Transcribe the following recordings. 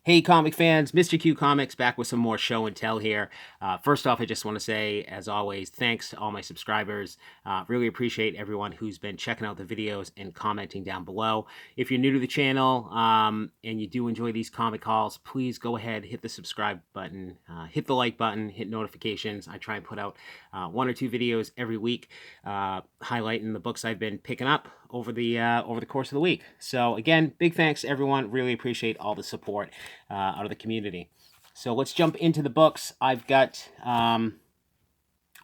Hey, comic fans, Mr. Q Comics back with some more show and tell here. First off, I just want to say, as always, thanks to all my subscribers. Really appreciate everyone who's been checking out the videos and commenting down below. If you're new to the channel and you do enjoy these comic hauls, please go ahead, hit the subscribe button, hit the like button, hit notifications. I try and put out 1 or 2 videos every week highlighting the books I've been picking up over the course of the week. So again, big thanks everyone. Really appreciate all the support out of the community. So let's jump into the books. I've got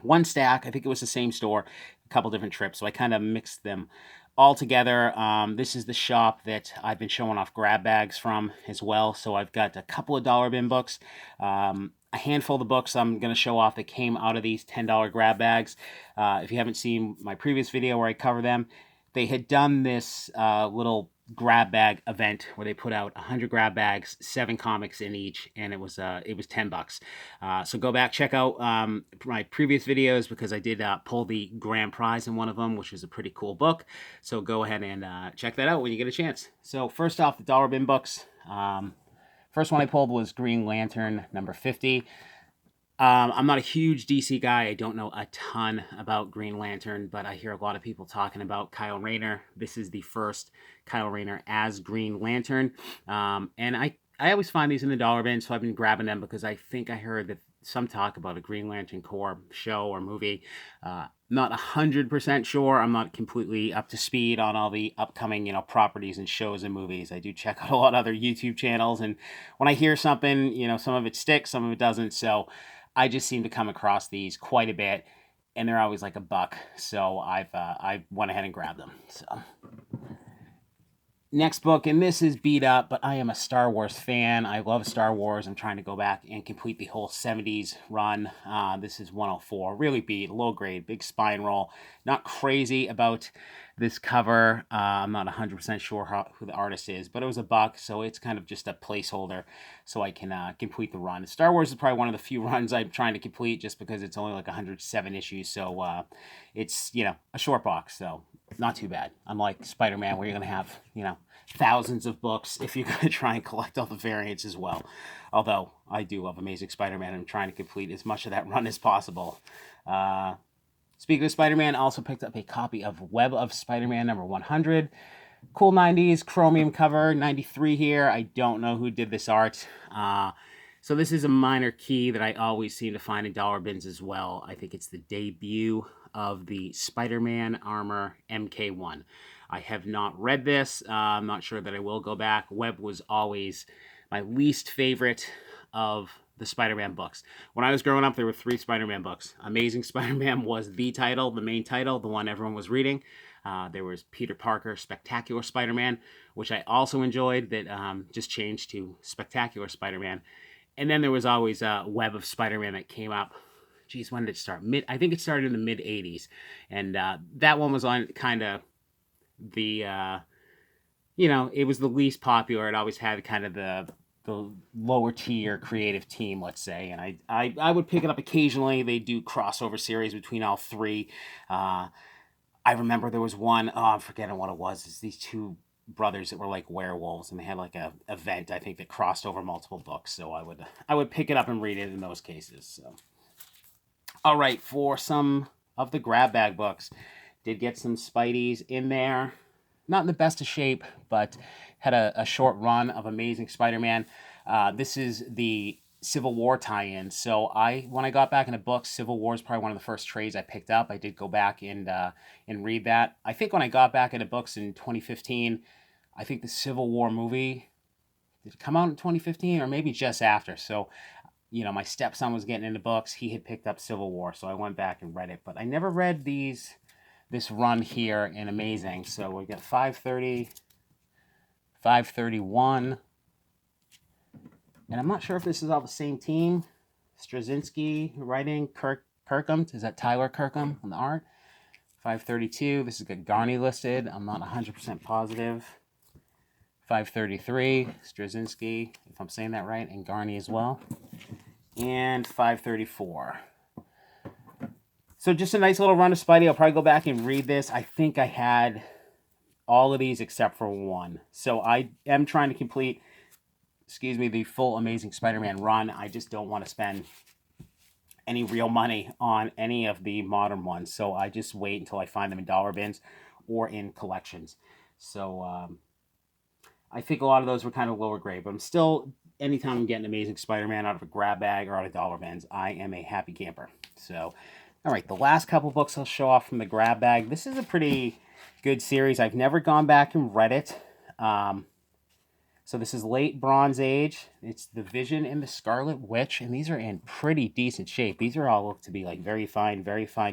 one stack. I think it was the same store, a couple different trips. So I kind of mixed them all together. This is the shop that I've been showing off grab bags from as well. So I've got a couple of dollar bin books. A handful of the books I'm going to show off that came out of these $10 grab bags. If you haven't seen my previous video where I cover them, they had done this little grab bag event where they put out 100 grab bags, 7 comics in each, and it was $10. So go back, check out my previous videos because I did pull the grand prize in one of them, which is a pretty cool book. So go ahead and check that out when you get a chance. So first off, the dollar bin books. First one I pulled was Green Lantern number 50. I'm not a huge DC guy. I don't know a ton about Green Lantern, but I hear a lot of people talking about Kyle Rayner. This is the first Kyle Rayner as Green Lantern. And I always find these in the dollar bin, so I've been grabbing them because I think I heard that some talk about a Green Lantern Corps show or movie. Not 100% sure. I'm not completely up to speed on all the upcoming, properties and shows and movies. I do check out a lot of other YouTube channels, and when I hear something, some of it sticks, some of it doesn't. So I just seem to come across these quite a bit, and they're always like $1. So I went ahead and grabbed them. So next book, and this is beat up, but I am a Star Wars fan. I love Star Wars. I'm trying to go back and complete the whole 70s run. This is 104. Really beat, low grade, big spine roll. Not crazy about this cover. I'm not 100% sure who the artist is, but it was $1, so it's kind of just a placeholder so I can complete the run. Star Wars is probably one of the few runs I'm trying to complete just because it's only like 107 issues, so it's, a short box, so not too bad. Unlike Spider-Man, where you're going to have, thousands of books if you're going to try and collect all the variants as well. Although, I do love Amazing Spider-Man. I'm trying to complete as much of that run as possible. Speaking of Spider-Man, I also picked up a copy of Web of Spider-Man number 100. Cool 90s chromium cover, 93 here. I don't know who did this art. So this is a minor key that I always seem to find in dollar bins as well. I think it's the debut of the Spider-Man Armor MK1. I have not read this. I'm not sure that I will go back. Web was always my least favorite of the Spider-Man books. When I was growing up, there were 3 Spider-Man books. Amazing Spider-Man was the title, the main title, the one everyone was reading. There was Peter Parker, Spectacular Spider-Man, which I also enjoyed, that just changed to Spectacular Spider-Man. And then there was always Web of Spider-Man that came up. Geez, when did it start? I think it started in the mid-'80s. And that one was on kind of the, it was the least popular. It always had kind of the lower tier creative team, let's say. And I would pick it up occasionally. They do crossover series between all 3. I remember there was one, I'm forgetting what it was. It's these 2 brothers that were like werewolves, and they had like a event, I think, that crossed over multiple books. So I would pick it up and read it in those cases. So, all right, for some of the grab bag books, did get some Spideys in there. Not in the best of shape, but had a short run of Amazing Spider-Man. This is the Civil War tie-in. So when I got back into books, Civil War is probably one of the first trades I picked up. I did go back and read that. I think when I got back into books in 2015, I think the Civil War movie, did it come out in 2015 or maybe just after? So, my stepson was getting into books. He had picked up Civil War, so I went back and read it. But I never read this run here in Amazing. So we got 530, 531. And I'm not sure if this is all the same team. Straczynski writing, Kirkham. Is that Tyler Kirkham on the art? 532. This is got Garney listed. I'm not 100% positive. 533. Straczynski, if I'm saying that right, and Garney as well. And 534. So just a nice little run of Spidey. I'll probably go back and read this. I think I had all of these except for one. So I am trying to complete excuse me, the full Amazing Spider-Man run. I just don't want to spend any real money on any of the modern ones. So I just wait until I find them in dollar bins or in collections. So I think a lot of those were kind of lower grade, but I'm still, anytime I'm getting Amazing Spider-Man out of a grab bag or out of dollar bins, I am a happy camper. So, all right, the last couple books I'll show off from the grab bag. This is a pretty good series. I've never gone back and read it. So this is late Bronze Age. It's The Vision and the Scarlet Witch, and these are in pretty decent shape. These are all look to be like very fine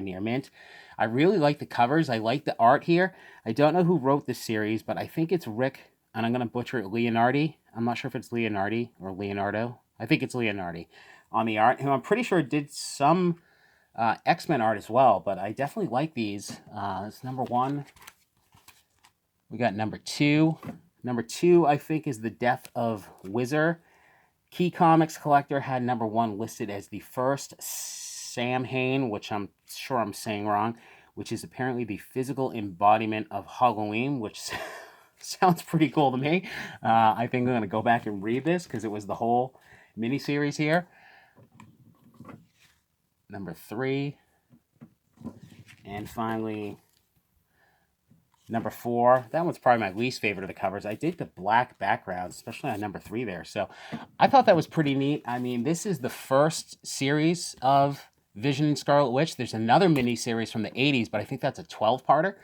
near mint. I really like the covers. I like the art here. I don't know who wrote this series, but I think it's Rick, and I'm going to butcher it, Leonardi. I'm not sure if it's Leonardi or Leonardo. I think it's Leonardi on the art, who I'm pretty sure did some X-Men art as well, but I definitely like these. It's number one. We got number two. Number two, I think, is The Death of Whizzer. Key Comics Collector had number one listed as the first Sam Hain, which I'm sure I'm saying wrong, which is apparently the physical embodiment of Halloween, which sounds pretty cool to me. I think I'm going to go back and read this because it was the whole miniseries here. Number three. And finally, number four. That one's probably my least favorite of the covers. I dig the black backgrounds, especially on number three there. So I thought that was pretty neat. I mean, this is the first series of Vision and Scarlet Witch. There's another mini series from the 80s, but I think that's a 12-parter.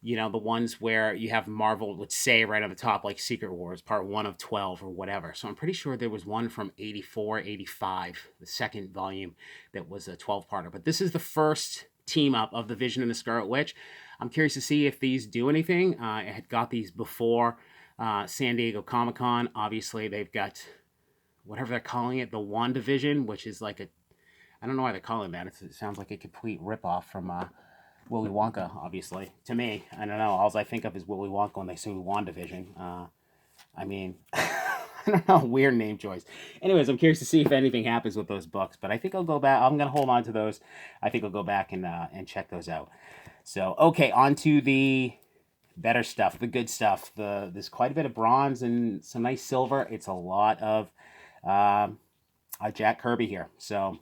You know, the ones where you have Marvel would say right on the top, like Secret Wars, part 1 of 12 or whatever. So I'm pretty sure there was one from 84, 85, the second volume that was a 12-parter. But this is the first team up of the Vision and the Scarlet Witch. I'm curious to see if these do anything. I had got these before San Diego Comic-Con. Obviously, they've got whatever they're calling it, the WandaVision, which is like a, I don't know why they're calling that. It sounds like a complete ripoff from Willy Wonka, obviously. To me, I don't know. All I think of is Willy Wonka when they say WandaVision. I mean, I don't know, weird name choice. Anyways, I'm curious to see if anything happens with those books, but I think I'll go back. I'm going to hold on to those. I think I'll go back and check those out. So, okay, on to the better stuff, the good stuff. There's quite a bit of bronze and some nice silver. It's a lot of Jack Kirby here. So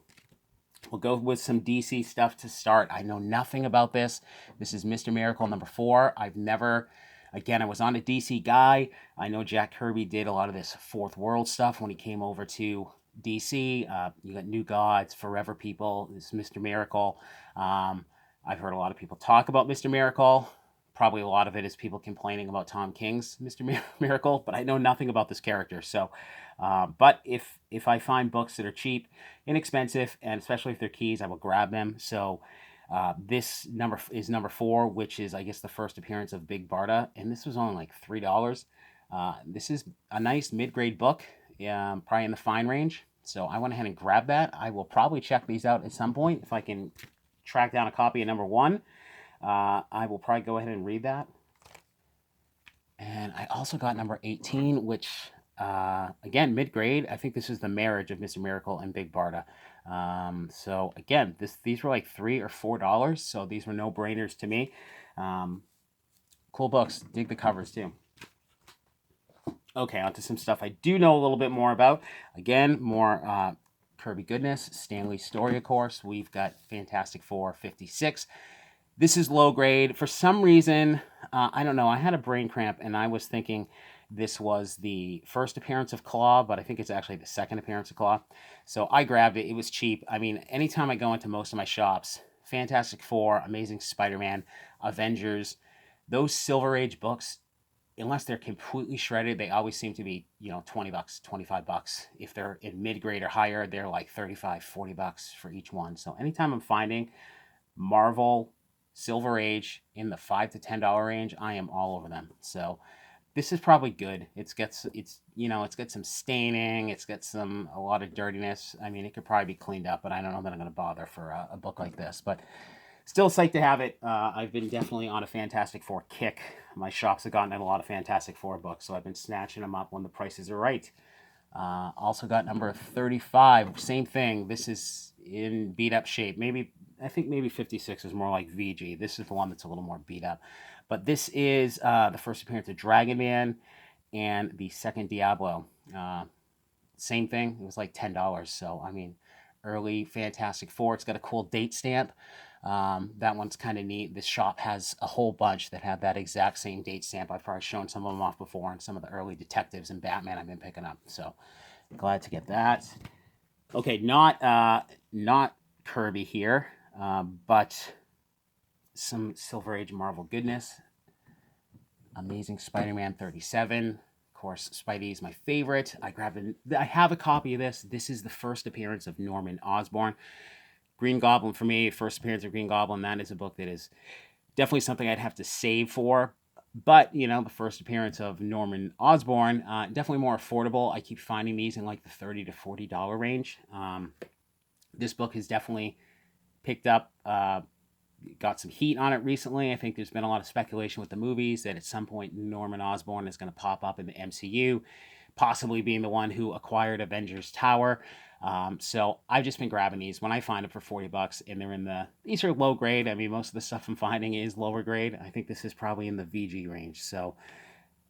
we'll go with some DC stuff to start. I know nothing about this. This is Mr. Miracle number 4. I've never, again, I was on a DC guy. I know Jack Kirby did a lot of this Fourth World stuff when he came over to DC. You got New Gods, Forever People, this Mr. Miracle. I've heard a lot of people talk about Mr. Miracle. Probably a lot of it is people complaining about Tom King's Mr. Miracle, but I know nothing about this character. So, but if I find books that are cheap, inexpensive, and especially if they're keys, I will grab them. So, this number is number 4, which is, I guess, the first appearance of Big Barda, and this was only like $3. This is a nice mid-grade book, probably in the fine range. So I went ahead and grabbed that. I will probably check these out at some point if I can track down a copy of number 1. I will probably go ahead and read that. And I also got number 18, which, again, mid-grade. I think this is the marriage of Mr. Miracle and Big Barda. So, again, these were like $3 or $4, so these were no-brainers to me. Cool books. Dig the covers, too. Okay, on to some stuff I do know a little bit more about. Again, more Kirby goodness. Stanley's story, of course. We've got Fantastic Four 56. This is low grade. For some reason, I don't know, I had a brain cramp and I was thinking this was the first appearance of Claw, but I think it's actually the second appearance of Claw. So I grabbed it. It was cheap. I mean, anytime I go into most of my shops, Fantastic Four, Amazing Spider-Man, Avengers, those Silver Age books, unless they're completely shredded, they always seem to be, $20, $25. If they're in mid-grade or higher, they're like $35, $40 for each one. So anytime I'm finding Marvel Silver Age in the $5 to $10 range, I am all over them. So this is probably good. It's got some staining. It's got a lot of dirtiness. I mean, it could probably be cleaned up, but I don't know that I'm going to bother for a book like this. But still psyched to have it. I've been definitely on a Fantastic Four kick. My shops have gotten a lot of Fantastic Four books, so I've been snatching them up when the prices are right. Also got number 35. Same thing. This is in beat up shape. I think maybe 56 is more like VG. This is the one that's a little more beat up. But this is the first appearance of Dragon Man. and the second Diablo. Same thing. It was like $10. So, I mean, early Fantastic Four. It's got a cool date stamp. That one's kind of neat. This shop has a whole bunch that have that exact same date stamp. I've probably shown some of them off before, and some of the early detectives and Batman I've been picking up. So, glad to get that. Okay, not Kirby here, but some Silver Age Marvel goodness. Amazing Spider-Man 37. Of course, Spidey is my favorite. I have a copy of this. This is the first appearance of Norman Osborn. Green Goblin for me, first appearance of Green Goblin. That is a book that is definitely something I'd have to save for. But, you know, the first appearance of Norman Osborn, definitely more affordable. I keep finding these in like the $30 to $40 range. This book has definitely picked up, got some heat on it recently. I think there's been a lot of speculation with the movies that at some point Norman Osborn is going to pop up in the MCU, possibly being the one who acquired Avengers Tower. So I've just been grabbing these when I find them for $40, and these are low grade. I mean, most of the stuff I'm finding is lower grade. I think this is probably in the VG range. So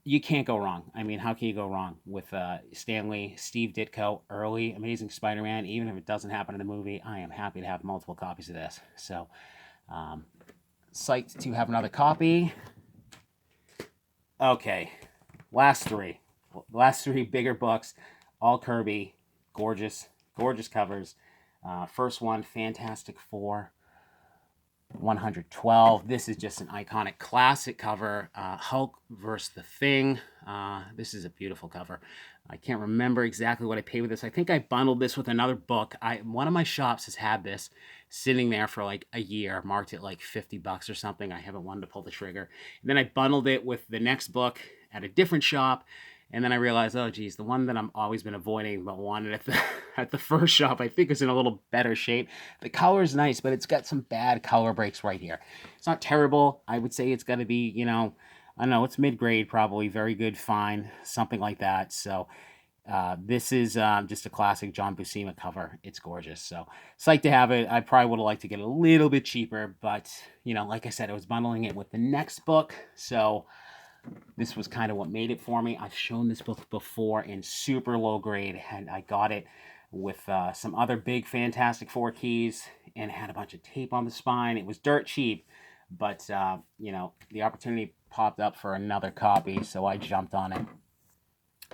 you can't go wrong. I mean, how can you go wrong with Stan Lee, Steve Ditko, early Amazing Spider-Man? Even if it doesn't happen in the movie, I am happy to have multiple copies of this. So psyched to have another copy. Okay, last three bigger books, all Kirby, gorgeous covers. First one, Fantastic Four 112. This is just an iconic classic cover. Hulk versus the Thing. This is a beautiful cover. I can't remember exactly what I paid with this. I think I bundled this with another book. One of my shops has had this sitting there for like a year, marked at like $50 or something. I haven't wanted to pull the trigger. And then I bundled it with the next book at a different shop. And then I realized, oh, geez, the one that I'm always been avoiding but wanted at the first shop, I think is in a little better shape. The color is nice, but it's got some bad color breaks right here. It's not terrible. I would say it's got to be, you know, I don't know, it's mid-grade probably, very good, fine, something like that. So this is just a classic John Buscema cover. It's gorgeous. So psyched to have it. I probably would have liked to get it a little bit cheaper, but, you know, like I said, I was bundling it with the next book. So this was kind of what made it for me. I've shown this book before in super low grade, and I got it with some other big Fantastic Four keys, and it had a bunch of tape on the spine. It was dirt cheap, but you know, the opportunity popped up for another copy, so I jumped on it.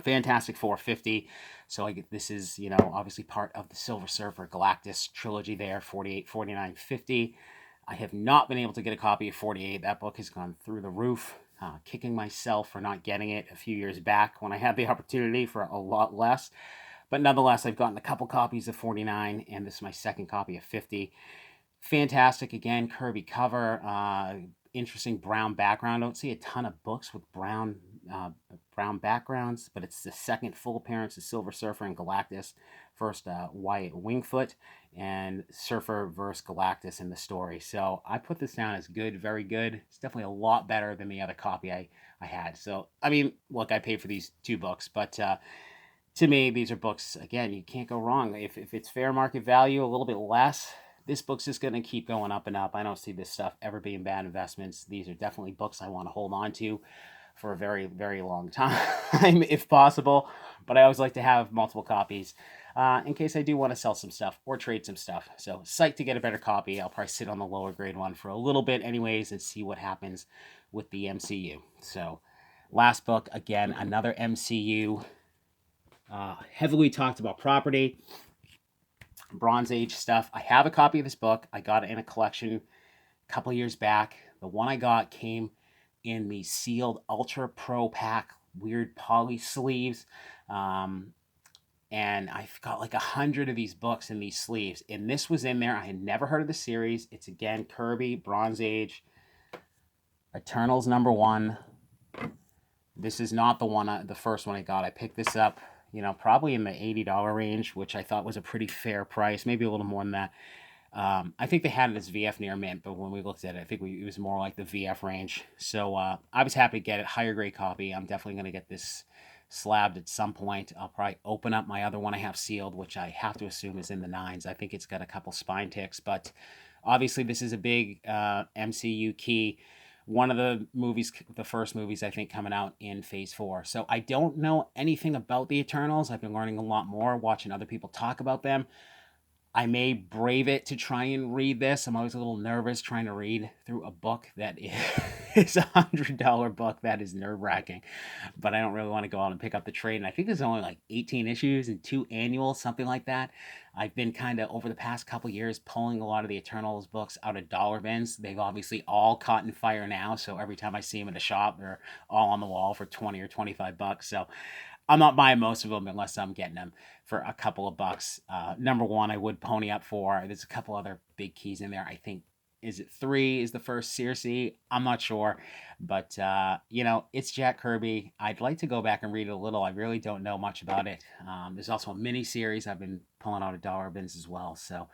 Fantastic Four 50. So this is, you know, obviously part of the Silver Surfer Galactus trilogy there, 48, 49, 50. I have not been able to get a copy of 48. That book has gone through the roof. Kicking myself for not getting it a few years back when I had the opportunity for a lot less. But nonetheless, I've gotten a couple copies of 49, and this is my second copy of 50. Fantastic, again, Kirby cover, interesting brown background. I don't see a ton of books with brown backgrounds, but it's the second full appearance of Silver Surfer and Galactus. First, Wyatt Wingfoot and Surfer versus Galactus in the story. So I put this down as good, very good. It's definitely a lot better than the other copy I had. So, I mean, look, I paid for these two books, but to me, these are books, again, you can't go wrong. If it's fair market value, a little bit less, this book's just going to keep going up and up. I don't see this stuff ever being bad investments. These are definitely books I want to hold on to for a very, very long time, if possible. But I always like to have multiple copies in case I do want to sell some stuff or trade some stuff. So psyched to get a better copy. I'll probably sit on the lower grade one for a little bit anyways and see what happens with the MCU. So last book, again, another MCU. Heavily talked about property. Bronze Age stuff. I have a copy of this book. I got it in a collection a couple years back. The one I got came in the sealed Ultra Pro Pack, weird poly sleeves. And I've got like 100 of these books in these sleeves. And this was in there. I had never heard of the series. It's again Kirby, Bronze Age, Eternals #1. This is not the first one I got. I picked this up, you know, probably in the $80 range, which I thought was a pretty fair price, maybe a little more than that. I think they had it as VF near mint, but when we looked at it, I think it was more like the VF range. So I was happy to get it. Higher grade copy. I'm definitely going to get this slabbed at some point. I'll probably open up my other one I have sealed, which I have to assume is in the 9s. I think it's got a couple spine ticks, but obviously this is a big MCU key one of the first movies, I think, coming out in Phase 4. So I don't know anything about the Eternals. I've been learning a lot more watching other people talk about them. I may brave it to try and read this. I'm always a little nervous trying to read through a book that is $100 book. That is nerve wracking, but I don't really want to go out and pick up the trade. And I think there's only like 18 issues and 2 annuals, something like that. I've been kind of over the past couple years pulling a lot of the Eternals books out of dollar bins. They've obviously all caught in fire now, so every time I see them in the shop, they're all on the wall for 20 or 25 bucks. So I'm not buying most of them unless I'm getting them for a couple of bucks. Number one, I would pony up for. There's a couple other big keys in there. I think, is it 3 is the first Circe? I'm not sure. But, it's Jack Kirby. I'd like to go back and read it a little. I really don't know much about it. There's also a mini series I've been pulling out of dollar bins as well. So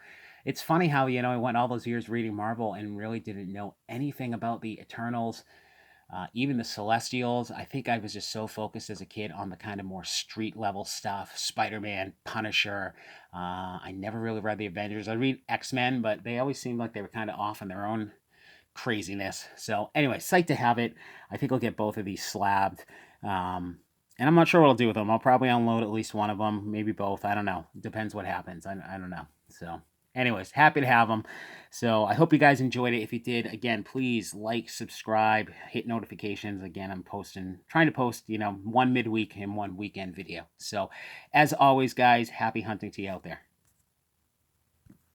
it's funny how, I went all those years reading Marvel and really didn't know anything about the Eternals. Even the Celestials, I think I was just so focused as a kid on the kind of more street level stuff. Spider-Man, Punisher. I never really read the Avengers. I read X-Men, but they always seemed like they were kind of off on their own craziness. So anyway, psyched to have it. I think I'll get both of these slabbed. And I'm not sure what I'll do with them. I'll probably unload at least one of them, maybe both. I don't know. Depends what happens. I don't know. So anyways, happy to have them. So I hope you guys enjoyed it. If you did, again, please like, subscribe, hit notifications. Again, I'm trying to post, one midweek and one weekend video. So as always, guys, happy hunting to you out there.